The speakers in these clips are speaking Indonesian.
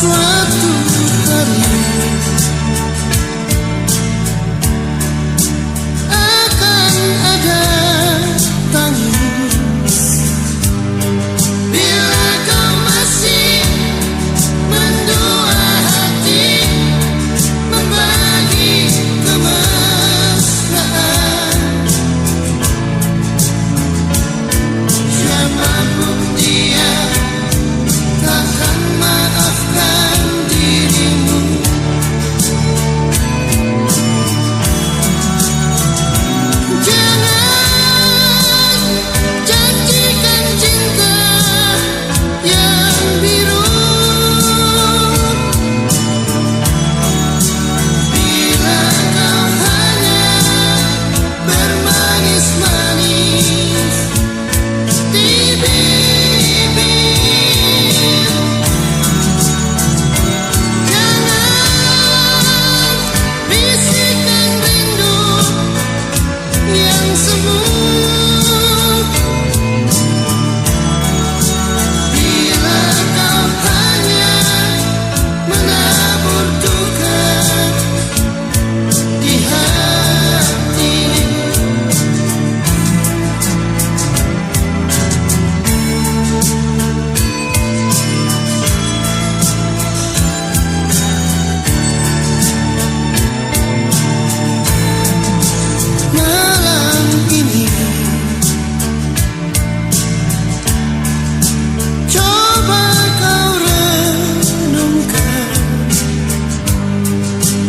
suatu hari akan ada tangis bila kau masih mendua hati membagi kemesraan. Siapapun dia takkan maafkan dirimu. Jangan janjikan cinta yang biru bila kau hanya bermanis-manis di bibir. Jangan bisikan rindu yang semu bila kau hanya menabur duka di hati. Malam ini coba kau renungkan,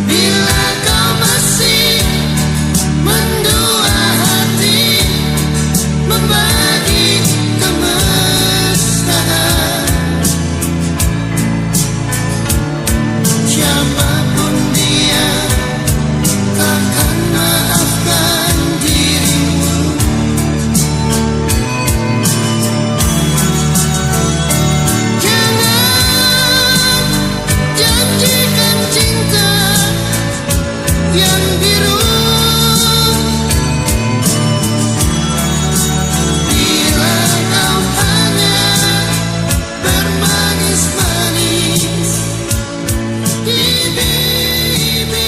bila kau masih mendua hati membagi kemesraan. Siapapun dia takkan maafkan dirimu. Jangan janjikan cinta yang biru bila kau hanya bermanis-manis di bibir.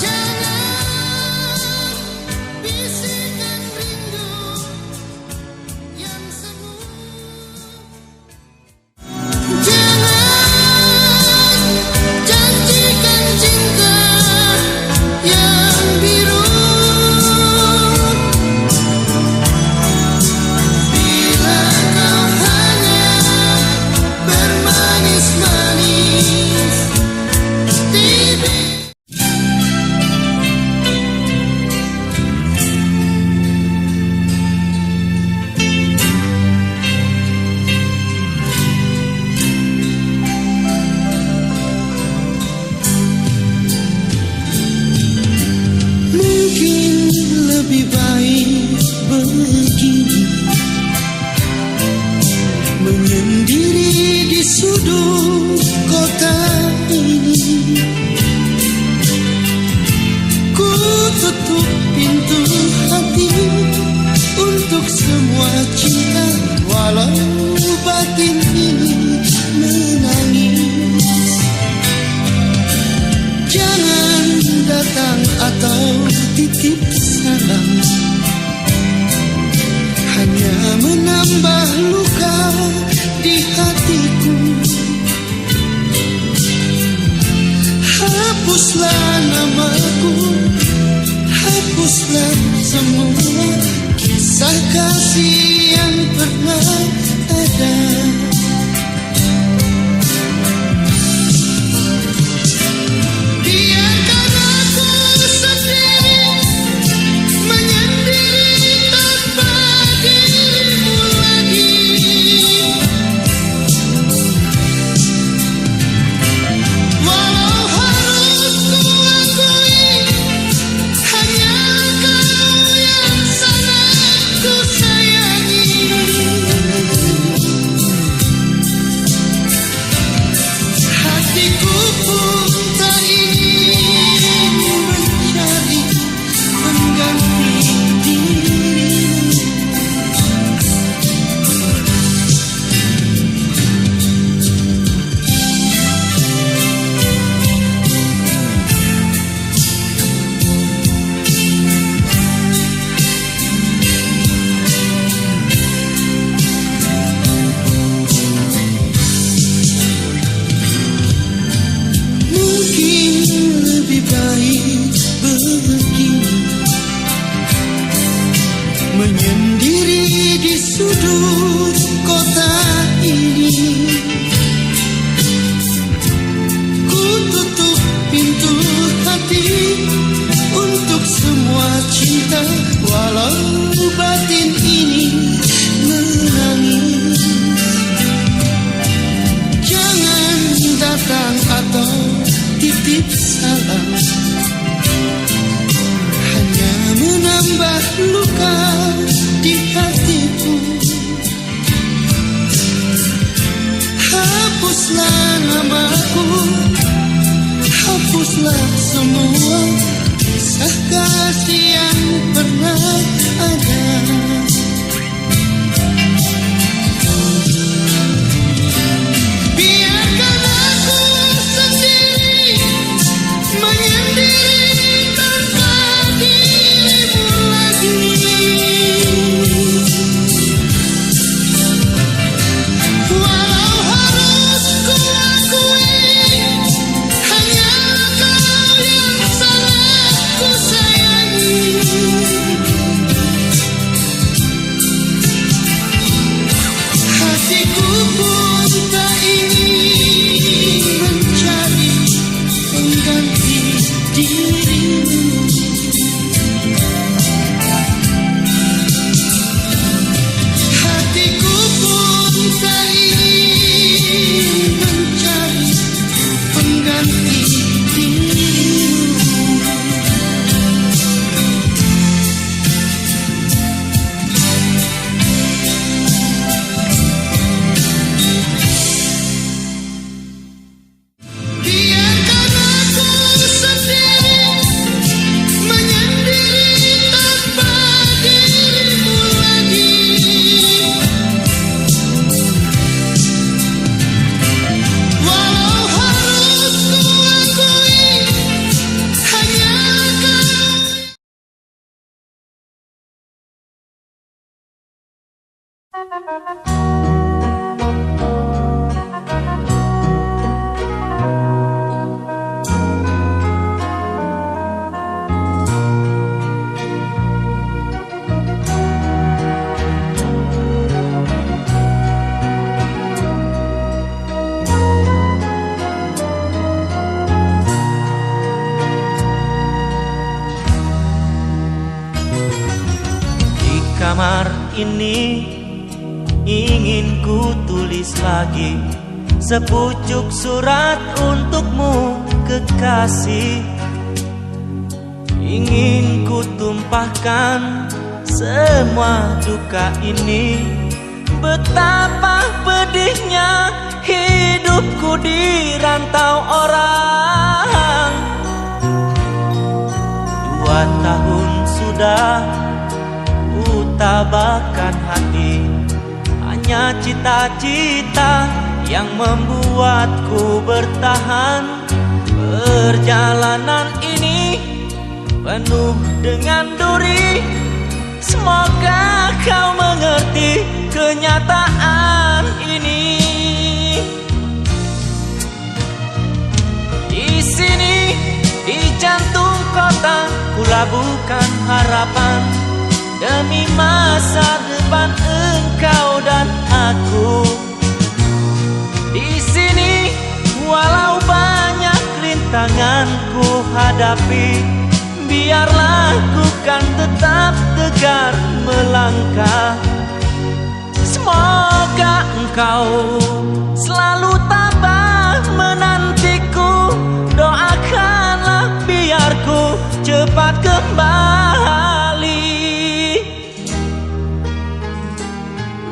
Jangan bisikan rindu yang semu. Jangan hapuslah namaku, hapuslah semua kisah kasih yang pernah ada. Biarkan aku sendiri menyendiri tanpa dirimu lagi. Walau harus ku akui hanya kau yang sangat ku sayangi. Hatiku pun tak ingin mencari pengganti dirimu. Hatiku pun tak ingin mencari pengganti dirimu. Biarkan aku sendiri menyendiri tanpa dirimu lagi. Walau harus ku akui hanya kau. Di kamar ini ingin ku tulis lagi sepucuk surat untukmu kekasih. Ingin ku tumpahkan semua duka ini, betapa pedihnya hidupku di rantau orang. 2 tahun sudah ku tabahkan hati, hanya cita-cita yang membuatku bertahan. Perjalanan ini penuh dengan duri, semoga kau mengerti kenyataan ini. Di sini, di jantung kota, ku labuhkan harapan demi masa depan engkau dan aku. Di sini, walau banyak rintangan ku hadapi, biarlah ku kan tetap tegar melangkah. Semoga engkau selalu tabah menantiku, doakanlah biar ku cepat kembali.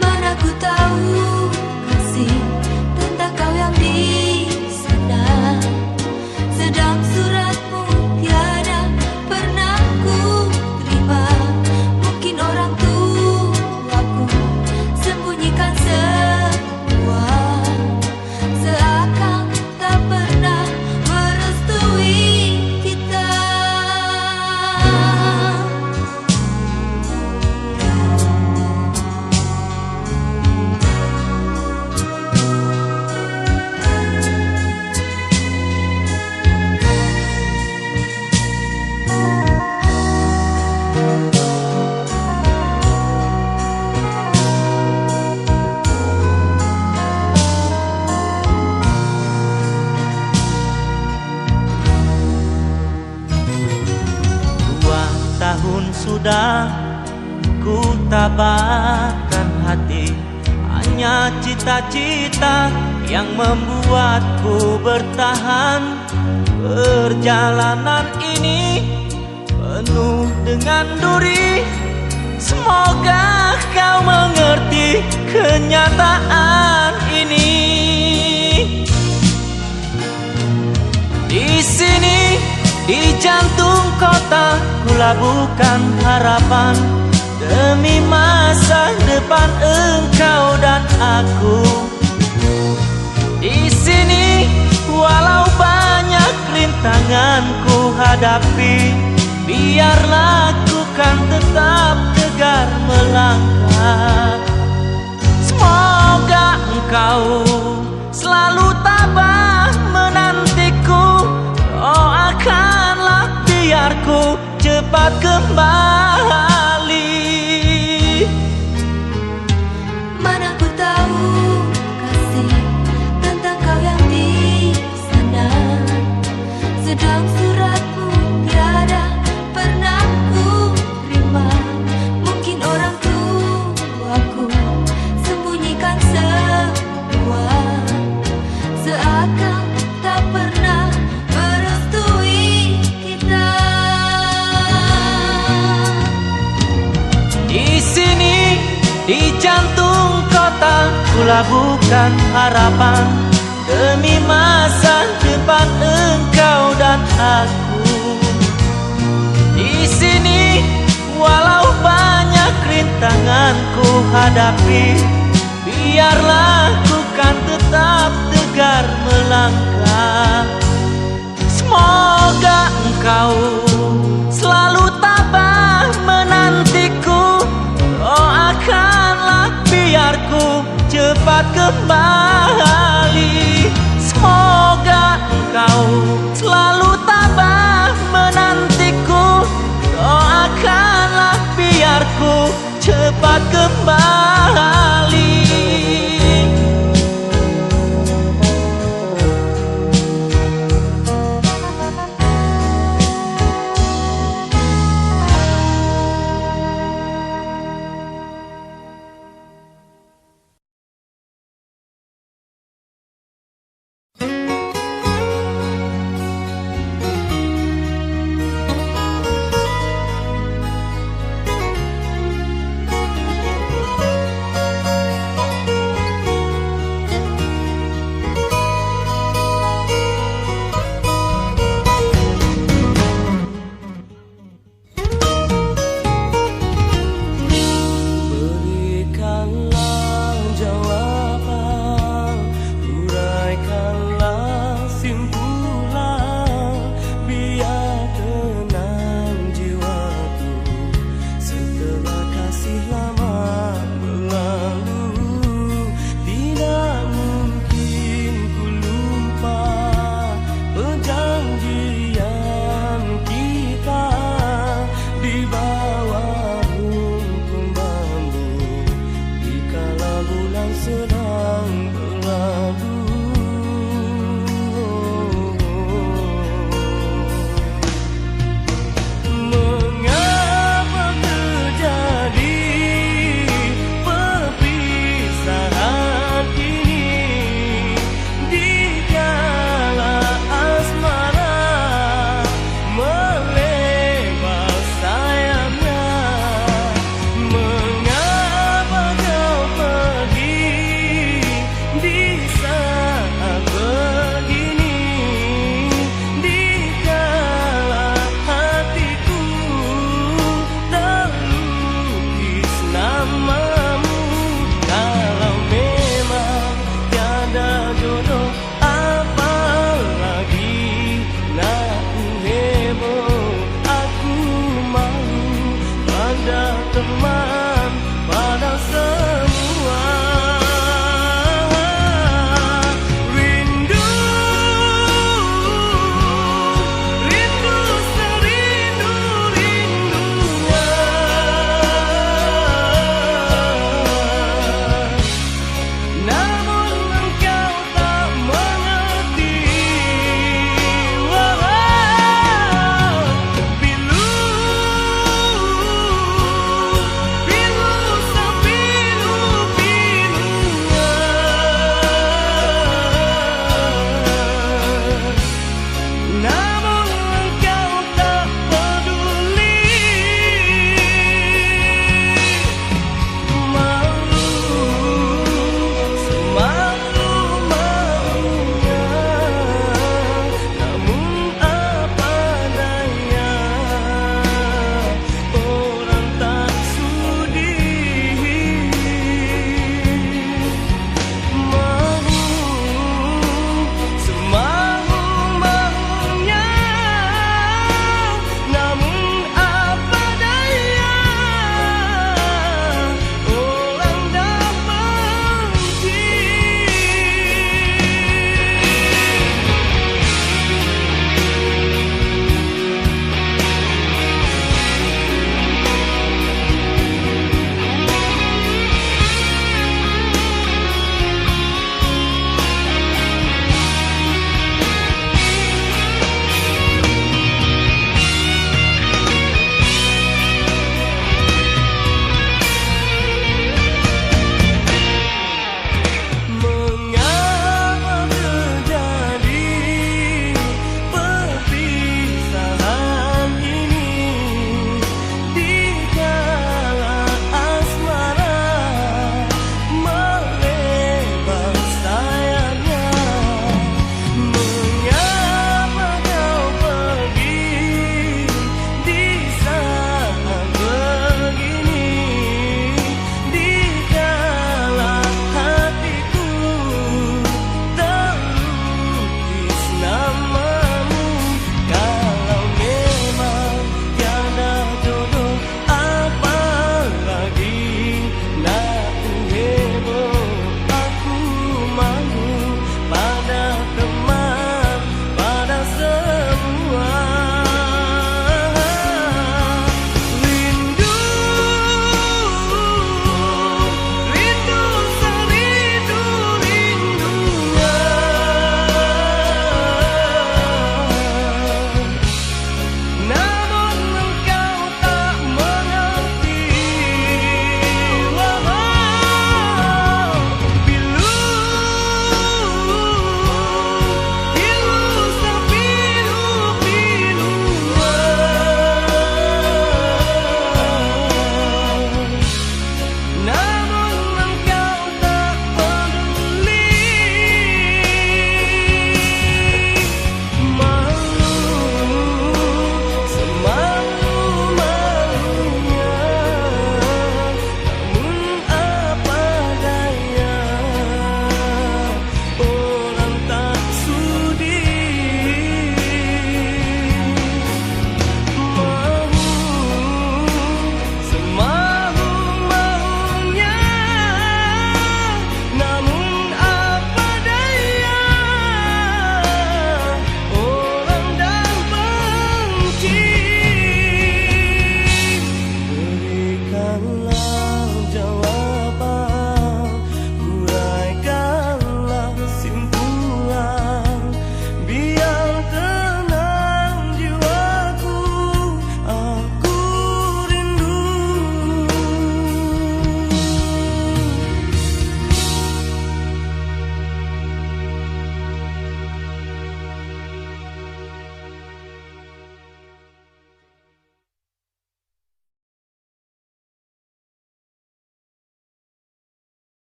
Mana ku tahu kasih tentang kau yang di sana, sedang suratmu tiada pernah ku terima. Mungkin orang tuaku sembunyikan semua, seakan tak pernah merestui kita. Tahun sudah ku tabahkan hati, hanya cita-cita yang membuatku bertahan. Perjalanan ini penuh dengan duri, semoga kau mengerti kenyataan ini. labuhkan harapan demi masa depan engkau dan aku. Di sini walau banyak rintangan ku hadapi, biarlah ku kan tetap tegar melangkah. Semoga engkau selalu tabah menantiku, doakanlah biar ku cepat kembali. Mana ku tahu kasih tentang kau yang di sana, sedang suratmu tiada pernah ku terima. Mungkin orang tuaku sembunyikan semua, seakan tak pernah merestui kita. Di sini di jantung kota ku labuhkan harapan demi masa depan engkau dan aku. Di sini walau banyak rintangan ku hadapi, biarlah ku kan tetap tegar melangkah. Semoga engkau selalu tabah menantiku, doakanlah biar ku cepat kembali. Semoga engkau selalu tabah menantiku, doakanlah biar ku cepat kembali.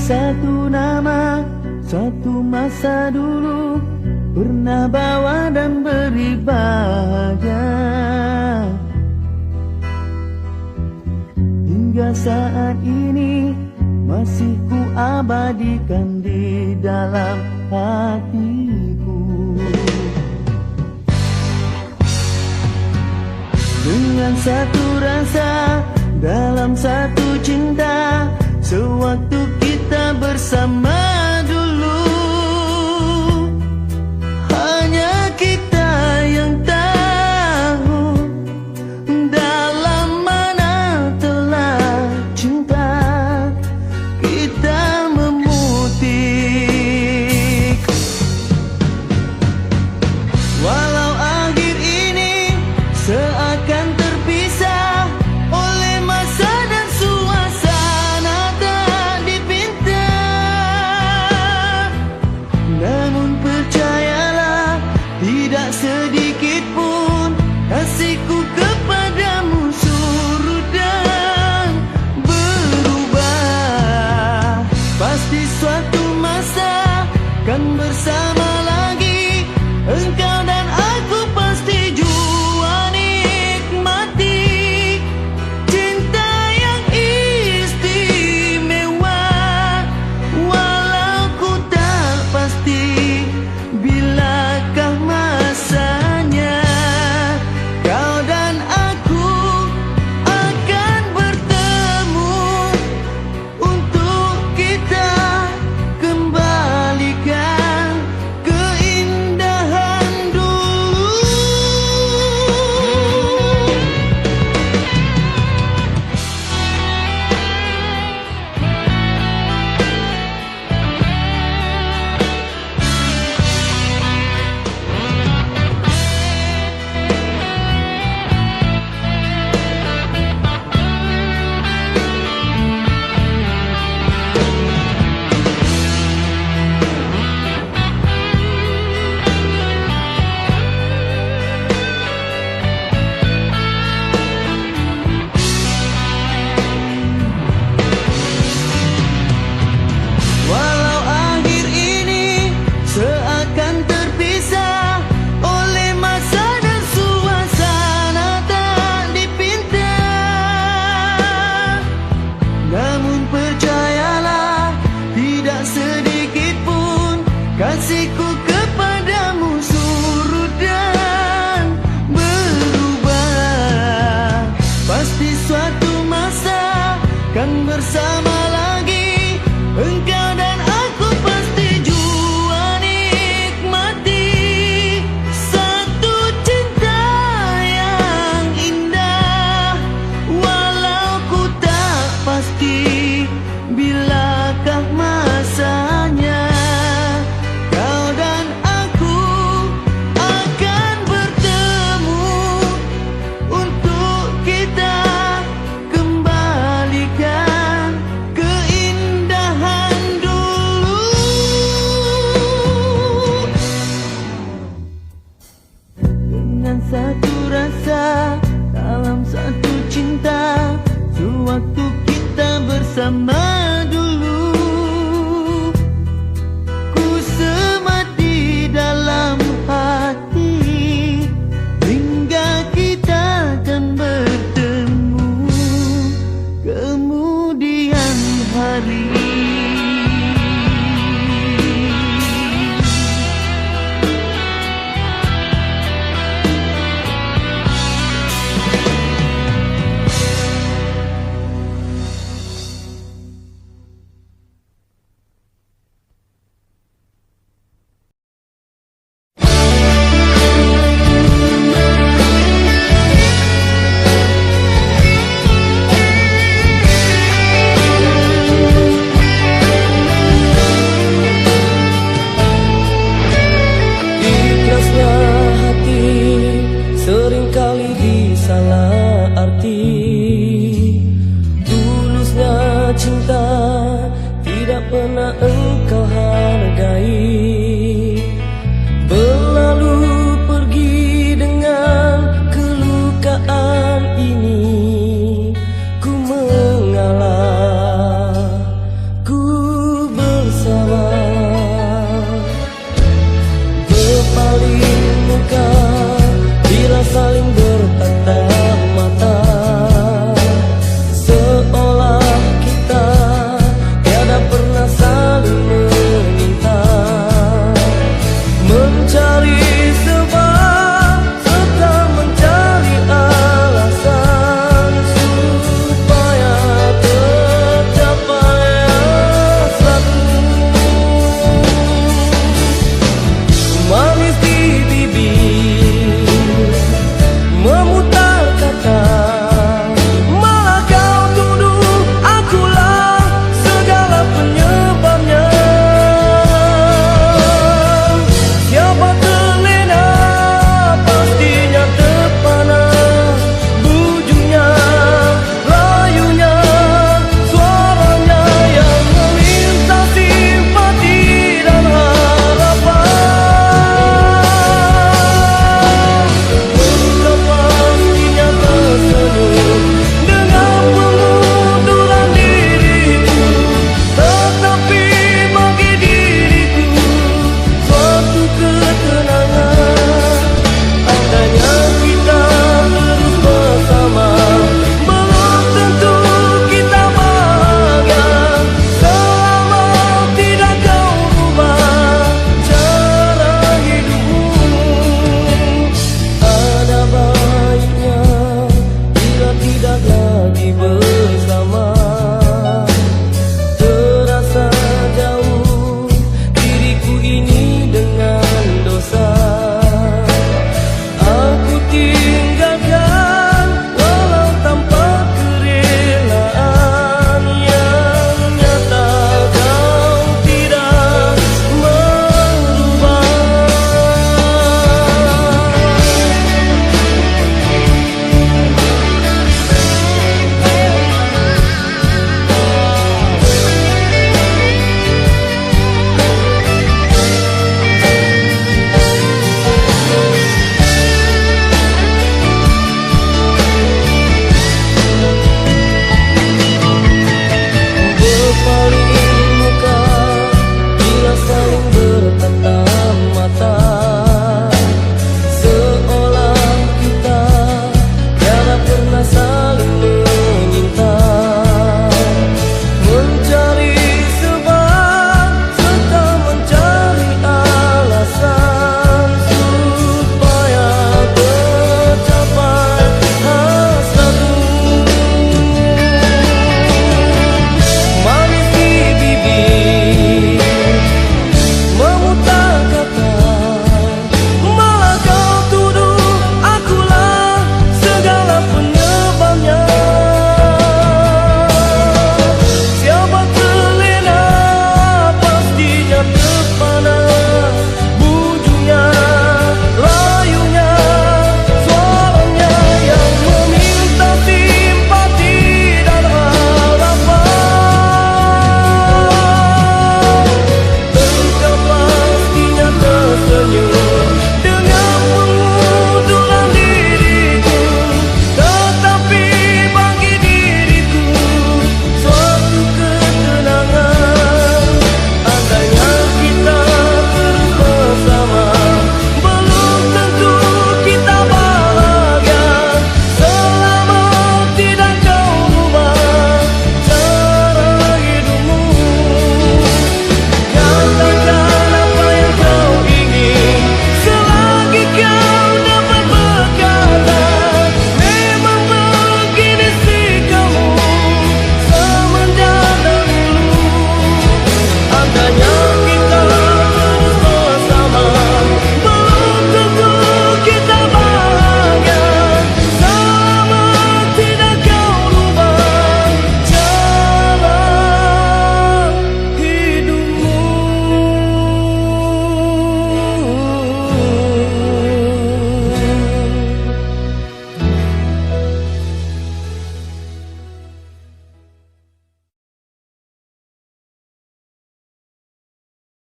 satu nama, suatu masa dulu pernah bawa dan beri bahagia. Hingga saat ini masih ku abadikan di dalam hatiku. Dengan satu rasa, dalam satu cinta, sewaktu kita bersama dulu, hanya kita yang tahu dalam mana telah cinta kita memutik. Walau akhir ini seakan terpisah oleh masa dan suasana tak dipinta, namun percayalah tidak sedikit pun kasihku kepadamu surut dan berubah. Pasti suatu masa kan bersama lagi, engkau dan aku pasti jua nikmati cinta yang istimewa. Walau ku tak pasti bilakah masanya, kau dan aku akan bertemu untuk kita kembalikan keindahan dulu. Walau akhir ini seakan terpisah oleh masa dan suasana tak dipinta, namun percayalah tidak sedikit pun kasihku kepadamu surut dan berubah. Pasti suatu masa kan bersama lagi, engkau dan aku pasti jua nikmati satu cinta yang indah. Walau ku tak pasti bilakah masanya, kau dan aku akan bertemu untuk kita kembalikan keindahan dulu. Dengan satu rasa, dalam satu cinta, sewaktu kita bersama dulu, ku semat di dalam hati hingga kita akan bertemu kemudian hari. Ikhlasnya hati seringkali disalah arti, tulusnya cinta tidak pernah engkau hargai.